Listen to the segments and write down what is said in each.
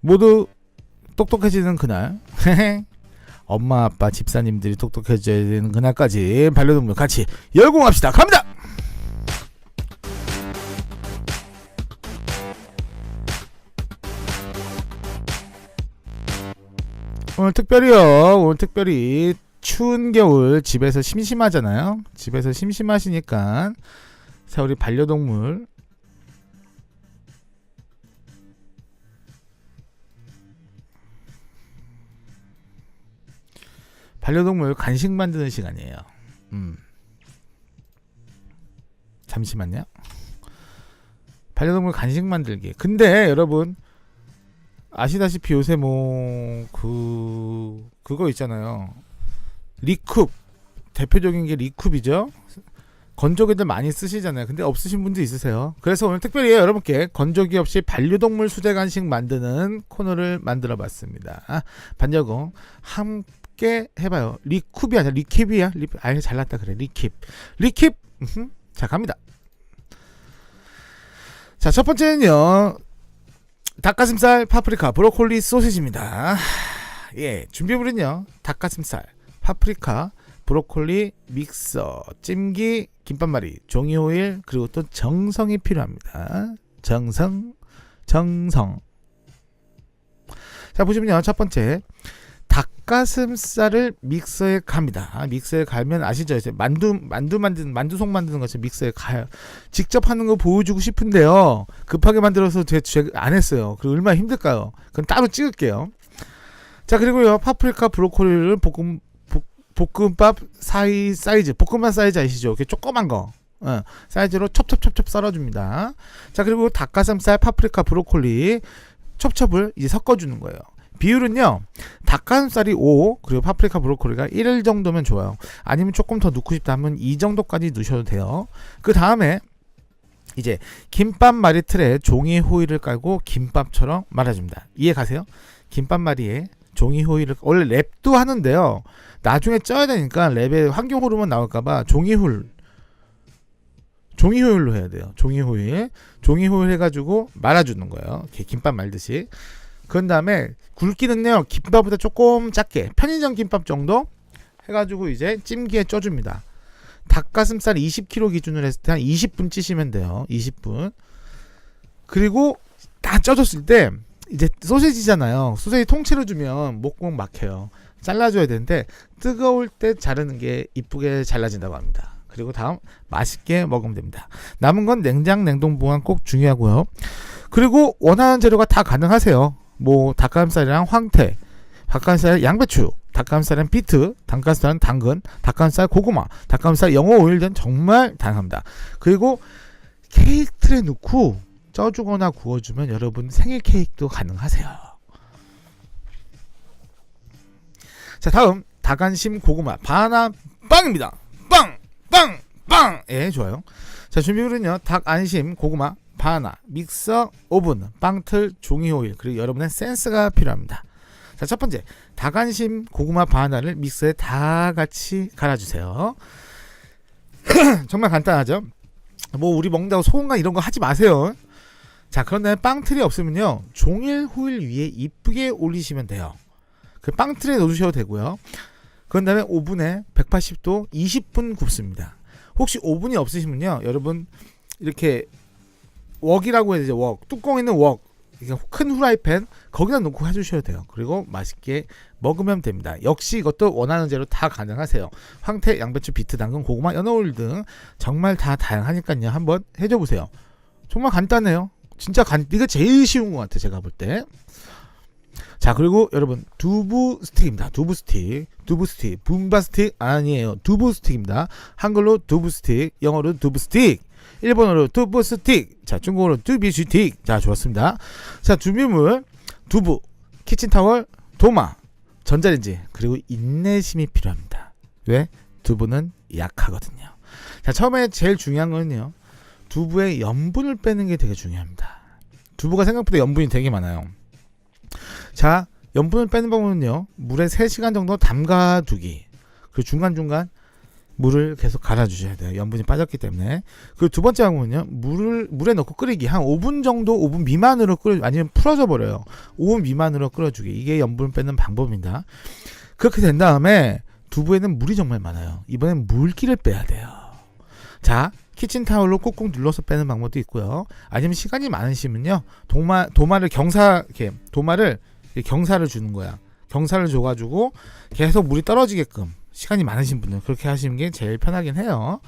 모두 똑똑해지는 그날. 엄마 아빠 집사님들이 똑똑해져야 되는 그날까지 반려동물 같이 열공합시다. 갑니다. 오늘 특별히 추운 겨울 집에서 심심하잖아요. 집에서 심심하시니까 자, 우리 반려동물 간식 만드는 시간이에요. 잠시만요. 반려동물 간식 만들기. 근데 여러분 아시다시피 요새 그거 있잖아요. 리쿱. 대표적인 게 리쿱이죠. 건조기들 많이 쓰시잖아요. 근데 없으신 분도 있으세요. 그래서 오늘 특별히 여러분께 건조기 없이 반려동물 수제 간식 만드는 코너를 만들어 봤습니다. 반려공 함께 해봐요. 리쿱이 아니라 리캡이야. 아예 잘났다 그래. 리캡. 자, 갑니다. 자, 첫 번째는요, 닭가슴살, 파프리카, 브로콜리 소시지입니다. 예, 준비물은요, 닭가슴살, 파프리카, 브로콜리, 믹서, 찜기, 김밥말이, 종이호일, 그리고 또 정성이 필요합니다. 정성. 자, 보시면요, 첫 번째 닭가슴살을 믹서에 갑니다. 믹서에 갈면 아시죠? 이제 만두속 만드는 것을 믹서에 가요. 직접 하는 거 보여주고 싶은데요, 급하게 만들어서 제가 안 했어요. 그리고 얼마나 힘들까요? 그건 따로 찍을게요. 자, 그리고요, 파프리카, 브로콜리를 볶음밥 사이즈, 볶음밥 사이즈 아시죠? 이렇게 조그만 거 사이즈로 첩첩 썰어줍니다. 자, 그리고 닭가슴살, 파프리카, 브로콜리 첩첩을 이제 섞어주는 거예요. 비율은요, 닭가슴살이 5, 그리고 파프리카, 브로콜리가 1 정도면 좋아요. 아니면 조금 더 넣고 싶다 하면 2 정도까지 넣으셔도 돼요. 그 다음에 이제 김밥말이 틀에 종이 호일을 깔고 김밥처럼 말아줍니다. 이해 가세요? 김밥말이에 종이 호일을, 원래 랩도 하는데요, 나중에 쪄야 되니까 랩에 환경 호르몬 나올까봐 종이 호일로 해야 돼요. 종이 호일 해가지고 말아주는 거예요. 이렇게 김밥 말듯이. 그런 다음에 굵기는요, 김밥보다 조금 작게, 편의점 김밥 정도 해가지고 이제 찜기에 쪄줍니다. 닭가슴살 20kg 기준으로 했을 때 한 20분 찌시면 돼요. 20분. 그리고 다 쪄줬을 때 이제 소세지잖아요. 소세지 통째로 주면 목구멍 막혀요. 잘라줘야 되는데 뜨거울 때 자르는 게 이쁘게 잘라진다고 합니다. 그리고 다음 맛있게 먹으면 됩니다. 남은 건 냉동 보관 꼭 중요하고요. 그리고 원하는 재료가 다 가능하세요. 뭐 닭가슴살이랑 황태, 닭가슴살 양배추, 닭가슴살은 비트, 닭가슴살은 당근, 닭가슴살 고구마, 닭가슴살 영어 오일 등 정말 다양합니다. 그리고 케이크 틀에 넣고 쪄주거나 구워주면 여러분 생일 케이크도 가능하세요. 자, 다음 닭안심 고구마 바나나 빵입니다. 빵. 예, 좋아요. 자, 준비물은요, 닭안심 고구마, 바나나, 믹서, 오븐, 빵틀, 종이호일, 그리고 여러분의 센스가 필요합니다. 자, 첫 번째 닭안심 고구마 바나나를 믹서에 다 같이 갈아주세요. 정말 간단하죠? 뭐 우리 먹는다고 소금간 이런 거 하지 마세요. 자, 그런데 빵틀이 없으면요, 종일 호일 위에 이쁘게 올리시면 돼요. 그 빵틀에 넣어주셔도 되고요. 그런 다음에 오븐에 180도 20분 굽습니다. 혹시 오븐이 없으시면요, 여러분 이렇게 웍이라고 해야 되죠. 웍, 뚜껑 있는 웍, 큰 후라이팬 거기다 놓고 해주셔도 돼요. 그리고 맛있게 먹으면 됩니다. 역시 이것도 원하는 재료 다 가능하세요. 황태, 양배추, 비트, 당근, 고구마, 연어오일 등 정말 다 다양하니까요, 한번 해줘 보세요. 정말 간단해요. 진짜 이거 제일 쉬운 것 같아요, 제가 볼 때. 자, 그리고 여러분 두부 스틱입니다. 두부 스틱, 붐바 스틱 아니에요. 두부 스틱입니다. 한글로 두부 스틱, 영어로 두부 스틱, 일본어로 두부 스틱, 자, 중국어로 두비 스틱. 자, 좋았습니다. 자, 준비물 두부, 키친타월, 도마, 전자레인지, 그리고 인내심이 필요합니다. 왜? 두부는 약하거든요. 자, 처음에 제일 중요한 거는요, 두부의 염분을 빼는 게 되게 중요합니다. 두부가 생각보다 염분이 되게 많아요. 자, 염분을 빼는 방법은요, 물에 3시간 정도 담가두기, 그리고 중간중간 물을 계속 갈아주셔야 돼요. 염분이 빠졌기 때문에. 그리고 두 번째 방법은요. 물에 넣고 끓이기. 한 5분 정도, 5분 미만으로 끓여, 아니면 풀어져 버려요. 5분 미만으로 끓여주기. 이게 염분 빼는 방법입니다. 그렇게 된 다음에 두부에는 물이 정말 많아요. 이번엔 물기를 빼야 돼요. 자, 키친타올로 꾹꾹 눌러서 빼는 방법도 있고요. 아니면 시간이 많으시면요. 도마를 경사를 주는 거야. 경사를 줘가지고 계속 물이 떨어지게끔, 시간이 많으신 분은 그렇게 하시는 게 제일 편하긴 해요.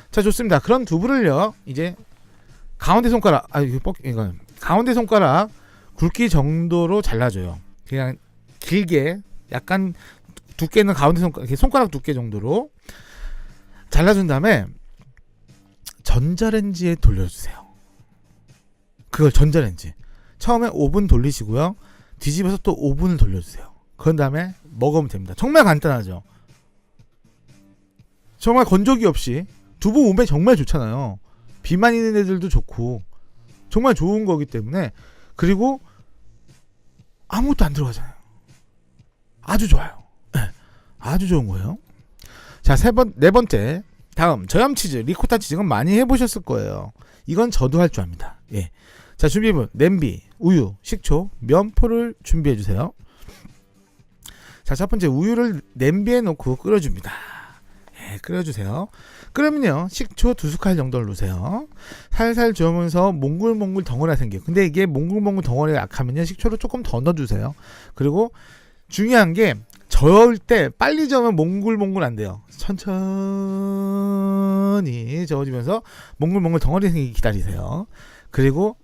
자, 좋습니다. 그런 두부를요, 이제 가운데 손가락, 가운데 손가락 굵기 정도로 잘라줘요. 그냥 길게, 약간 두께는 가운데 손가락 두께 정도로 잘라준 다음에 전자레인지에 돌려주세요. 그걸 전자레인지. 처음에 5분 돌리시고요. 뒤집어서 또 5분을 돌려주세요. 그런 다음에 먹으면 됩니다. 정말 간단하죠. 정말 건조기 없이. 두부 몸에 정말 좋잖아요. 비만 있는 애들도 좋고 정말 좋은 거기 때문에. 그리고 아무것도 안 들어가잖아요. 아주 좋아요. 네, 아주 좋은 거예요. 자, 네 번째. 다음 저염치즈, 리코타 치즈는 많이 해보셨을 거예요. 이건 저도 할 줄 압니다. 예. 자, 준비물 냄비, 우유, 식초, 면포를 준비해 주세요. 자, 첫 번째 우유를 냄비에 넣고 끓여줍니다. 예, 끓여주세요. 끓으면요, 식초 2숟갈 정도를 넣으세요. 살살 저으면서 몽글몽글 덩어리가 생겨요. 근데 이게 몽글몽글 덩어리가 약하면요, 식초를 조금 더 넣어주세요. 그리고 중요한 게 저을 때 빨리 저으면 몽글몽글 안 돼요. 천천히 저어지면서 몽글몽글 덩어리 생기기 기다리세요. 그리고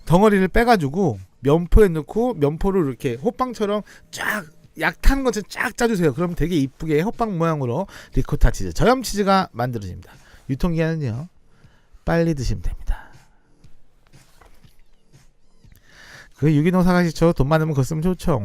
덩어리를 빼가지고 면포에 넣고 면포를 이렇게 호빵처럼 쫙 약타는 것처럼 쫙 짜주세요. 그럼 되게 이쁘게 호빵 모양으로 리코타 치즈, 저염 치즈가 만들어집니다. 유통기한은요, 빨리 드시면 됩니다. 그 유기농 사과식초 돈 많으면 그거 쓰면 좋죠.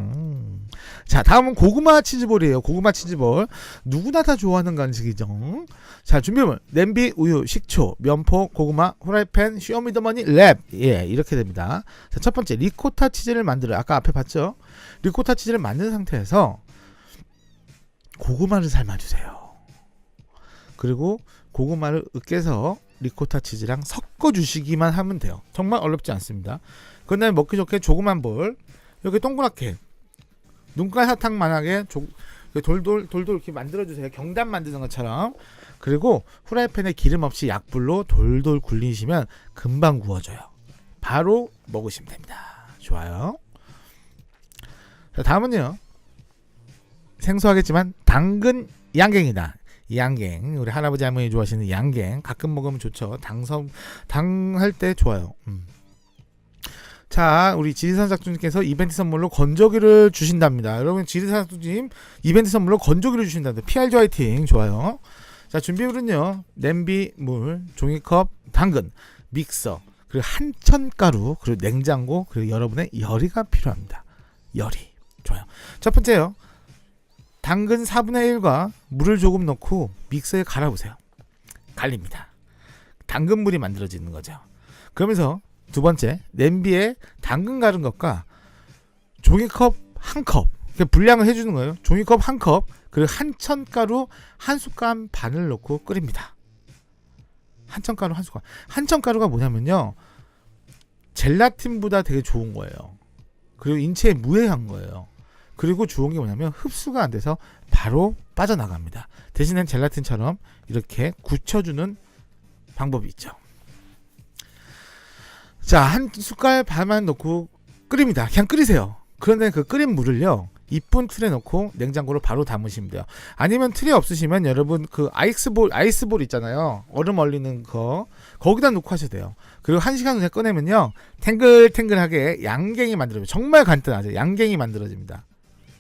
자, 다음은 고구마 치즈볼이에요. 고구마 치즈볼. 누구나 다 좋아하는 간식이죠. 자, 준비물 냄비, 우유, 식초, 면포, 고구마, 후라이팬, 쇼미더머니, 랩. 예, 이렇게 됩니다. 자, 첫 번째 리코타 치즈를 만들어요. 아까 앞에 봤죠? 리코타 치즈를 만든 상태에서 고구마를 삶아주세요. 그리고 고구마를 으깨서 리코타 치즈랑 섞어주시기만 하면 돼요. 정말 어렵지 않습니다. 그 다음에 먹기 좋게 조그만 볼, 이렇게 동그랗게 눈깔 사탕만하게 돌돌 이렇게 만들어주세요. 경단 만드는 것처럼. 그리고 후라이팬에 기름 없이 약불로 돌돌 굴리시면 금방 구워져요. 바로 먹으시면 됩니다. 좋아요. 자, 다음은요, 생소하겠지만 당근 양갱이다. 양갱, 우리 할아버지 할머니 좋아하시는 양갱, 가끔 먹으면 좋죠. 당할 때 좋아요. 자, 우리 지리산 작주님께서 이벤트 선물로 건조기를 주신답니다. 여러분, 지리산 작주님 이벤트 선물로 건조기를 주신답니다. PRG 화이팅. 좋아요. 자, 준비물은요, 냄비, 물, 종이컵, 당근, 믹서, 그리고 한천가루, 그리고 냉장고, 그리고 여러분의 열이가 필요합니다. 열이. 좋아요. 첫 번째요, 당근 4분의 1과 물을 조금 넣고 믹서에 갈아보세요. 갈립니다. 당근물이 만들어지는 거죠. 그러면서 두 번째, 냄비에 당근 갈은 것과 종이컵 1컵, 분량을 해주는 거예요. 종이컵 1컵, 그리고 한천가루 1숟갈 반을 넣고 끓입니다. 한천가루 1숟갈. 한천가루가 뭐냐면요, 젤라틴보다 되게 좋은 거예요. 그리고 인체에 무해한 거예요. 그리고 좋은 게 뭐냐면 흡수가 안 돼서 바로 빠져나갑니다. 대신에 젤라틴처럼 이렇게 굳혀주는 방법이 있죠. 자, 한 숟갈 반만 넣고 끓입니다. 그냥 끓이세요. 그런데 그 끓인 물을요, 이쁜 틀에 넣고 냉장고로 바로 담으시면 돼요. 아니면 틀이 없으시면 여러분 그 아이스볼 있잖아요. 얼음 얼리는 거, 거기다 넣고 하셔도 돼요. 그리고 1시간 후에 꺼내면요, 탱글탱글하게 양갱이 만들어져요. 정말 간단하죠. 양갱이 만들어집니다.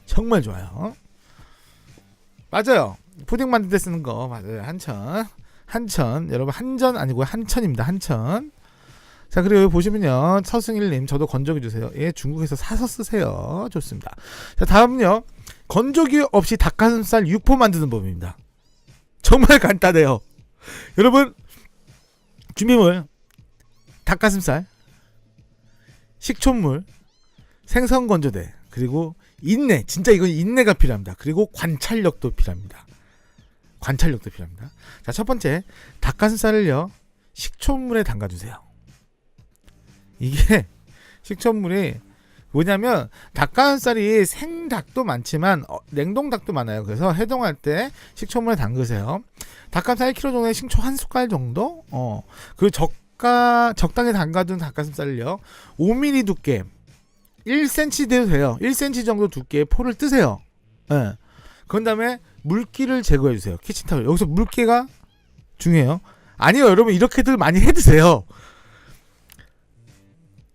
정말 좋아요. 맞아요. 푸딩 만들 때 쓰는 거 맞아요. 한천. 여러분, 한전 아니고 한천입니다. 한천. 자, 그리고 여기 보시면요, 서승일님, 저도 건조기 주세요. 예, 중국에서 사서 쓰세요. 좋습니다. 자, 다음은요, 건조기 없이 닭가슴살 육포 만드는 법입니다. 정말 간단해요. 여러분, 준비물 닭가슴살, 식초물, 생선 건조대, 그리고 인내, 진짜 이건 인내가 필요합니다. 그리고 관찰력도 필요합니다. 관찰력도 필요합니다. 자, 첫 번째, 닭가슴살을요 식초물에 담가주세요. 이게 식초물이 뭐냐면 닭가슴살이 생닭도 많지만 냉동닭도 많아요. 그래서 해동할 때 식초물에 담그세요. 닭가슴살 1kg 정도에 식초 1숟갈 정도. 그리고 적당히 담가둔 닭가슴살을요 5mm 두께 1cm 돼도 돼요. 1cm 정도 두께의 포를 뜨세요. 네. 그런 다음에 물기를 제거해 주세요. 키친타올. 여기서 물기가 중요해요. 아니요, 여러분 이렇게들 많이 해 드세요.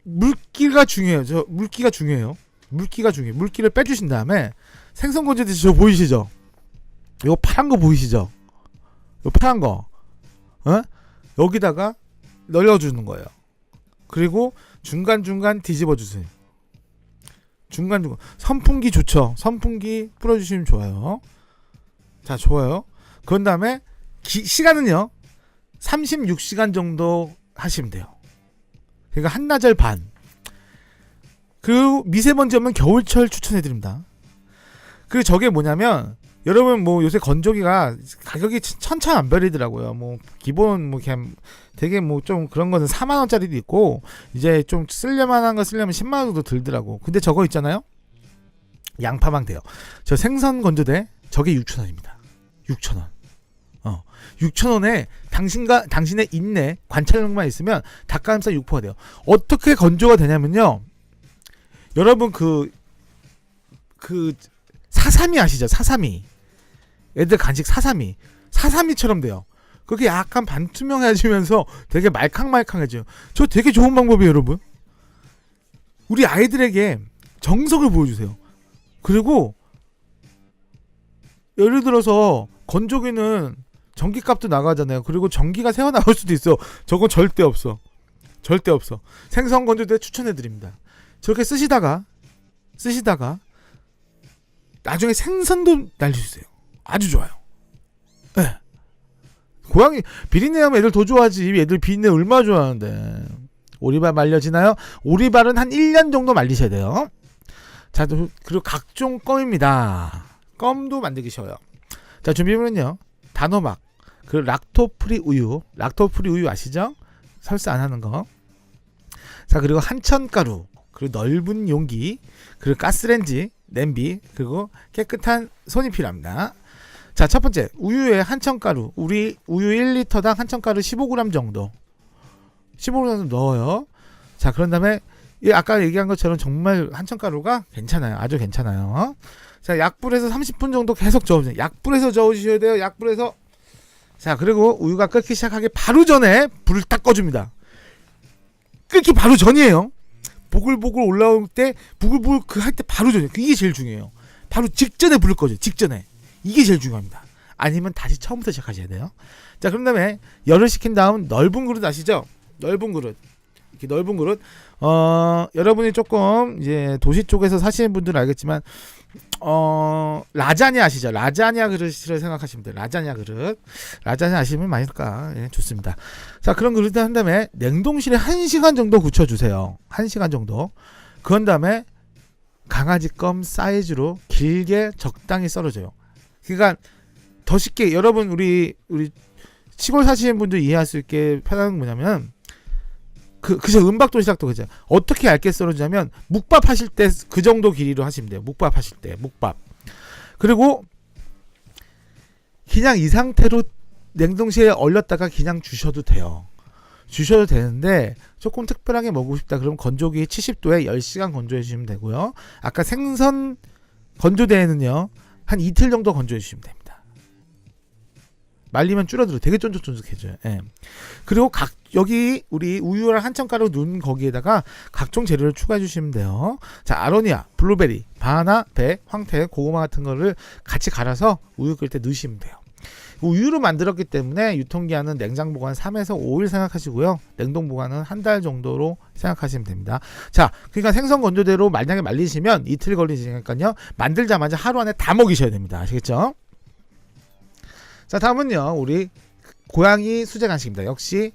물기가 중요해요. 물기가 중요해요. 물기를 빼주신 다음에 생선 건져듯이 저 보이시죠? 이거 파란 거 보이시죠? 이거 파란 거, 여기다가 넣어주는 거예요. 그리고 중간 뒤집어 주세요. 중간 선풍기 좋죠. 선풍기 풀어주시면 좋아요. 자, 좋아요. 그런 다음에 시간은요 36시간 정도 하시면 돼요. 그러니까 한나절 반. 그리고 미세먼지 없는 겨울철 추천해드립니다. 그리고 저게 뭐냐면 여러분 뭐 요새 건조기가 가격이 천차만별이더라고요. 뭐 기본 뭐 그냥 되게 뭐 좀 그런 거는 4만 원짜리도 있고 이제 좀 쓸려만한 거 쓰려면 10만 원 정도 들더라고. 근데 저거 있잖아요. 양파망 돼요. 저 생선 건조대 저게 6,000원입니다. 6,000원. 6,000원에 당신의 인내 관찰력만 있으면 닭가슴살 육포가 돼요. 어떻게 건조가 되냐면요. 여러분 그 사사미 아시죠? 사사미. 애들 간식 사사미처럼 돼요. 그게 약간 반투명해지면서 되게 말캉말캉해져요. 저 되게 좋은 방법이에요, 여러분. 우리 아이들에게 정석을 보여주세요. 그리고 예를 들어서 건조기는 전기값도 나가잖아요. 그리고 전기가 새어 나올 수도 있어. 저건 절대 없어. 생선 건조대 추천해드립니다. 저렇게 쓰시다가 나중에 생선도 날려주세요. 아주 좋아요. 네. 고양이 비린내 하면 애들 더 좋아하지. 애들 비린내 얼마나 좋아하는데. 오리발 말려지나요? 오리발은 한 1년 정도 말리셔야 돼요. 자, 그리고 각종 껌입니다. 껌도 만들기 쉬워요. 자, 준비물은요 단호박, 그리고 락토프리 우유 아시죠? 설사 안 하는 거. 자, 그리고 한천가루, 그리고 넓은 용기, 그리고 가스레인지, 냄비, 그리고 깨끗한 손이 필요합니다. 자, 첫 번째, 우유에 한천가루, 우유 1리터당 한천가루 15g 정도 15g 넣어요. 자, 그런 다음에 아까 얘기한 것처럼 정말 한천가루가 괜찮아요. 아주 괜찮아요. 자, 약불에서 30분 정도 계속 저으세요. 약불에서 저으셔야 돼요. 약불에서. 자, 그리고 우유가 끓기 시작하기 바로 전에 불을 딱 꺼줍니다. 끓기 바로 전이에요. 보글보글 올라올 때 부글부글 그 할 때 바로 전이에요. 이게 제일 중요해요. 바로 직전에 불을 꺼줘요. 직전에. 이게 제일 중요합니다. 아니면 다시 처음부터 시작하셔야 돼요. 자, 그런 다음에 열을 식힌 다음 넓은 그릇 아시죠? 넓은 그릇. 이렇게 넓은 그릇. 여러분이 조금 이제 도시 쪽에서 사시는 분들은 알겠지만 라자냐 아시죠? 라자냐 그릇을 생각하시면 돼요. 라자냐 그릇. 라자냐 아시면 많을까? 예, 좋습니다. 자, 그런 그릇을 한 다음에 냉동실에 1시간 정도 굳혀주세요. 1시간 정도. 그런 다음에 강아지 껌 사이즈로 길게 적당히 썰어줘요. 그러니까 더 쉽게 여러분 우리 시골 사시는 분들 이해할 수 있게 편한 건 뭐냐면 그죠. 은박도시락도 그죠. 어떻게 얇게 썰어주냐면 묵밥 하실 때 그 정도 길이로 하시면 돼요. 묵밥 하실 때 묵밥. 그리고 그냥 이 상태로 냉동실에 얼렸다가 그냥 주셔도 돼요. 주셔도 되는데 조금 특별하게 먹고 싶다 그러면 건조기 70도에 10시간 건조해 주시면 되고요. 아까 생선 건조대에는요 한 이틀 정도 건조해 주시면 됩니다. 말리면 줄어들어. 되게 쫀득쫀득해져요. 예. 그리고 여기 우리 우유랑 한천가루 넣은 거기에다가 각종 재료를 추가해 주시면 돼요. 자, 아로니아, 블루베리, 바나나, 배, 황태, 고구마 같은 거를 같이 갈아서 우유 끓일 때 넣으시면 돼요. 우유로 만들었기 때문에 유통기한은 냉장 보관 3에서 5일 생각하시고요. 냉동 보관은 한 달 정도로 생각하시면 됩니다. 자, 그러니까 생선 건조대로 만약에 말리시면 이틀 걸리시니까요. 만들자마자 하루 안에 다 먹이셔야 됩니다. 아시겠죠? 자, 다음은요 우리 고양이 수제 간식입니다. 역시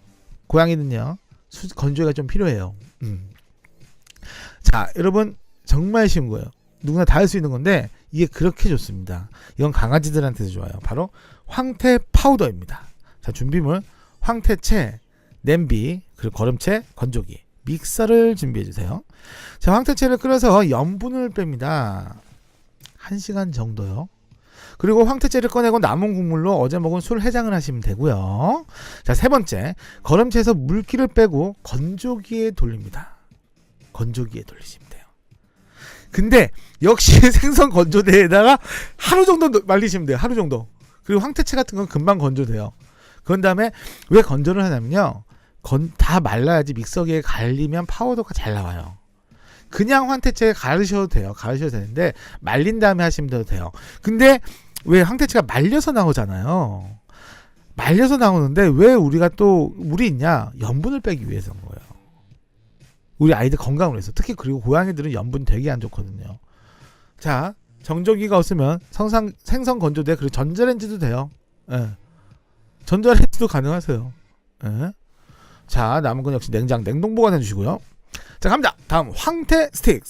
고양이는요 건조기가 좀 필요해요. 자, 여러분 정말 쉬운 거예요. 누구나 다 할 수 있는 건데 이게 그렇게 좋습니다. 이건 강아지들한테도 좋아요. 바로 황태 파우더입니다. 자, 준비물 황태채, 냄비, 그리고 거름채, 건조기, 믹서를 준비해 주세요. 자, 황태채를 끓여서 염분을 뺍니다. 1시간 정도요. 그리고 황태채를 꺼내고 남은 국물로 어제 먹은 술 해장을 하시면 되고요. 자, 세 번째, 거름채에서 물기를 빼고 건조기에 돌립니다. 건조기에 돌리시면 돼요. 근데 역시 생선 건조대에다가 하루 정도 말리시면 돼요. 하루 정도. 그리고 황태채 같은 건 금방 건조돼요. 그런 다음에 왜 건조를 하냐면요, 다 말라야지 믹서기에 갈리면 파우더가 잘 나와요. 그냥 황태채에 가르셔도 돼요. 가르셔도 되는데 말린 다음에 하시면 돼요. 근데 왜 황태채가 말려서 나오잖아요. 말려서 나오는데 왜 우리가 또 물이 있냐? 염분을 빼기 위해서인 거예요. 우리 아이들 건강을 위해서. 특히 그리고 고양이들은 염분 되게 안 좋거든요. 자, 정조기가 없으면 생선 건조대, 그리고 전자레인지도 돼요. 예. 전자레인지도 가능하세요. 예. 자, 남은 건 역시 냉동 보관해 주시고요. 자, 갑니다. 다음 황태 스틱.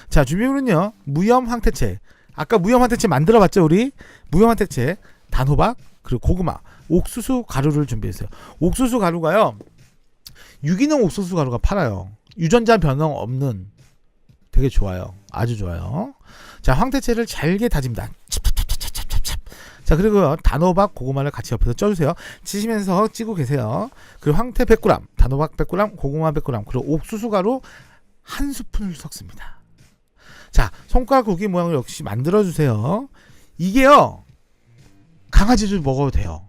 자, 준비물은요, 무염 황태채. 아까 무염 황태채 만들어 봤죠, 우리? 무염 황태채, 단호박, 그리고 고구마, 옥수수 가루를 준비했어요. 옥수수 가루가요, 유기농 옥수수 가루가 팔아요. 유전자 변형 없는, 되게 좋아요. 아주 좋아요. 자, 황태채를 잘게 다집니다. 자, 그리고 단호박, 고구마를 같이 옆에서 쪄주세요. 찌시면서 찌고 계세요. 그리고 황태 100g, 단호박 100g, 고구마 100g, 그리고 옥수수 가루 1스푼을 섞습니다. 자, 손가락 고기 모양을 역시 만들어주세요. 이게요, 강아지도 먹어도 돼요.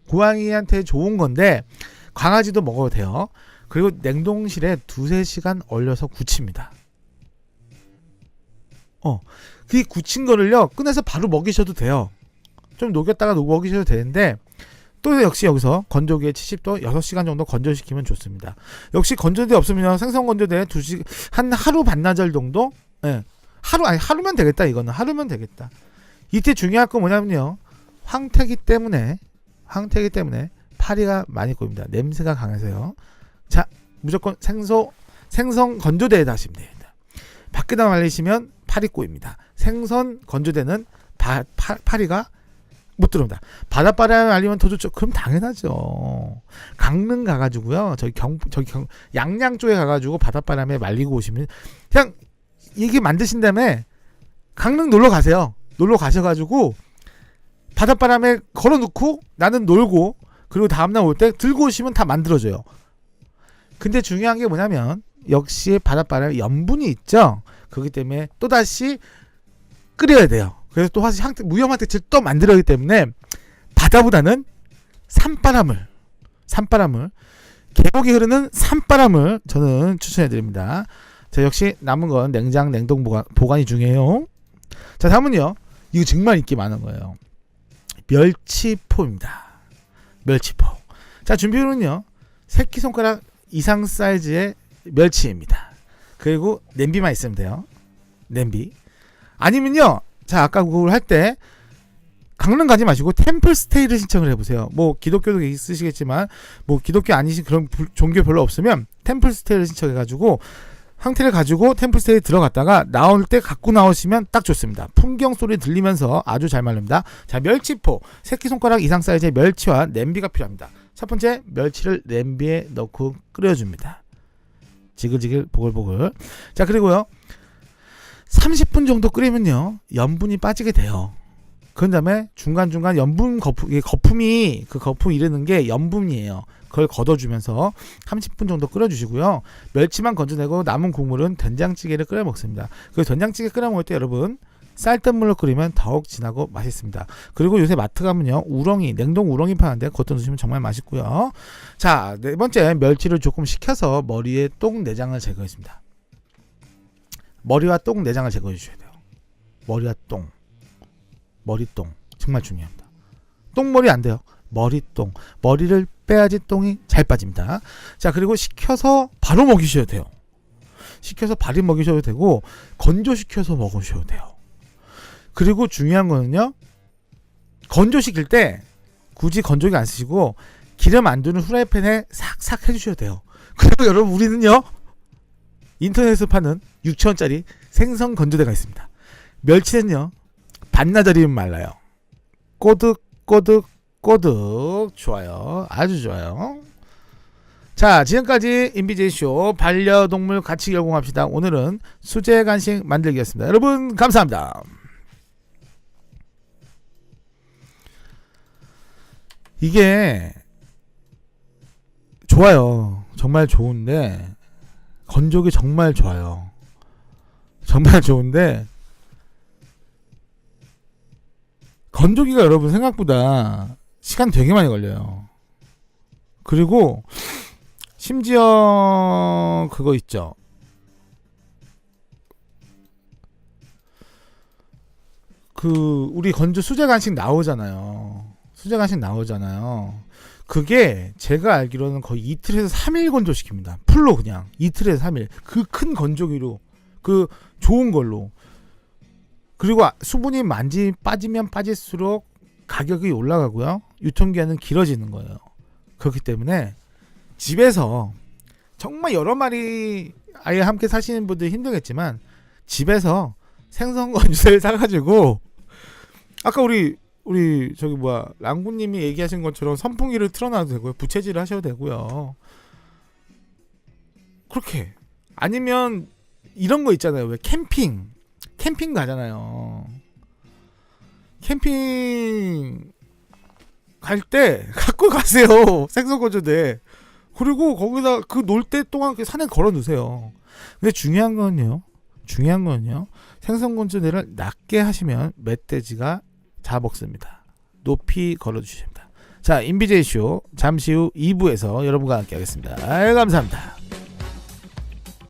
고양이한테 좋은 건데 강아지도 먹어도 돼요. 그리고 냉동실에 2-3시간 얼려서 굳힙니다. 그 굳힌 거를요, 꺼내서 바로 먹이셔도 돼요. 좀 녹였다가 먹이셔도 되는데, 또 역시 여기서 건조기에 70도 6시간 정도 건조시키면 좋습니다. 역시 건조대 없으면 생선 건조대 한 하루 반나절 정도? 예. 하루면 되겠다. 이거는 하루면 되겠다. 이때 중요할 건 뭐냐면요, 황태기 때문에 파리가 많이 꼬입니다. 냄새가 강해서요. 자, 무조건 생선 건조대에다 하시면 됩니다. 밖에다 말리시면 파리 꼬입니다. 생선 건조대는 파리가 못 들어옵니다. 바닷바람에 말리면 더 좋죠. 그럼 당연하죠. 강릉 가가지고요, 저기 양양 쪽에 가가지고 바닷바람에 말리고 오시면, 그냥 이게 만드신 다음에 강릉 놀러 가세요. 놀러 가셔가지고 바닷바람에 걸어놓고 나는 놀고, 그리고 다음날 올 때 들고 오시면 다 만들어져요. 근데 중요한 게 뭐냐면, 역시 바닷바람에 염분이 있죠. 그렇기 때문에 또다시 끓여야 돼요. 그래서 또 무염 황태채를 또 만들어야 하기 때문에 바다보다는 산바람을 계곡이 흐르는 산바람을 저는 추천해 드립니다. 자, 역시 남은 건 냉동 보관이 중요해요. 자, 다음은요, 이거 정말 인기 많은 거예요. 멸치포입니다. 멸치포. 자, 준비물은요, 새끼손가락 이상 사이즈의 멸치입니다. 그리고 냄비만 있으면 돼요. 냄비. 아니면요, 자, 아까 그걸 할 때 강릉 가지 마시고 템플스테이를 신청을 해보세요. 뭐 기독교도 있으시겠지만, 뭐 기독교 아니신 그런 종교 별로 없으면 템플스테이를 신청해가지고 황태를 가지고 템플스테이 들어갔다가 나올 때 갖고 나오시면 딱 좋습니다. 풍경 소리 들리면서 아주 잘 말립니다. 자, 멸치포, 새끼손가락 이상 사이즈의 멸치와 냄비가 필요합니다. 첫 번째, 멸치를 냄비에 넣고 끓여줍니다. 지글지글 보글보글. 자, 그리고요, 30분 정도 끓이면요, 염분이 빠지게 돼요. 그런 다음에 중간중간 염분 거품이 이르는 게 염분이에요. 그걸 걷어주면서 30분 정도 끓여주시고요. 멸치만 건져내고 남은 국물은 된장찌개를 끓여 먹습니다. 그 된장찌개 끓여 먹을 때 여러분, 쌀뜨물로 끓이면 더욱 진하고 맛있습니다. 그리고 요새 마트 가면요, 냉동 우렁이 파는데 그것도 넣으시면 정말 맛있고요. 자, 네 번째, 멸치를 조금 식혀서 머리에 똥 내장을 제거했습니다. 머리와 똥 내장을 제거해 주셔야 돼요. 머리와 똥, 머리똥 정말 중요합니다. 똥머리 안 돼요. 머리똥, 머리를 빼야지 똥이 잘 빠집니다. 자, 그리고 식혀서 바로 먹이셔야 돼요. 식혀서 바로 먹이셔도 되고, 건조시켜서 먹으셔도 돼요. 그리고 중요한 거는요, 건조시킬 때 굳이 건조기 안 쓰시고 기름 안 두는 후라이팬에 싹싹 해주셔도 돼요. 그리고 여러분, 우리는요, 인터넷에서 파는 6,000원짜리 생선 건조대가 있습니다. 멸치는요 반나절이면 말라요. 꼬득꼬득 좋아요. 아주 좋아요. 자, 지금까지 인비제이쇼 반려동물 같이 열공합시다. 오늘은 수제 간식 만들기였습니다. 여러분 감사합니다. 이게 좋아요. 정말 좋은데 건조기 정말 좋아요. 정말 좋은데 건조기가 여러분 생각보다 시간 되게 많이 걸려요. 그리고 심지어 그거 있죠. 그 우리 건조 수제 간식 나오잖아요. 수제 간식 나오잖아요. 그게 제가 알기로는 거의 이틀에서 3일 건조시킵니다. 풀로 그냥 이틀에서 3일. 그 큰 건조기로 그 좋은 걸로. 그리고 수분이 빠지면 빠질수록 가격이 올라가고요. 유통기한은 길어지는 거예요. 그렇기 때문에 집에서 정말 여러 마리 아예 함께 사시는 분들 힘들겠지만 집에서 생선 건조기를 사가지고 아까 우리 저기 랑구님이 얘기하신 것처럼 선풍기를 틀어놔도 되고요. 부채질을 하셔도 되고요. 그렇게 아니면 이런 거 있잖아요. 왜 캠핑 가잖아요. 캠핑 갈 때 갖고 가세요. 생선 건조대. 그리고 거기다 그 놀 때 동안 산에 걸어 놓으세요. 근데 중요한 건요. 생선 건조대를 낮게 하시면 멧돼지가 다 먹습니다. 높이 걸어 주십니다. 자, 인비제이쇼 잠시 후 2부에서 여러분과 함께 하겠습니다. 감사합니다.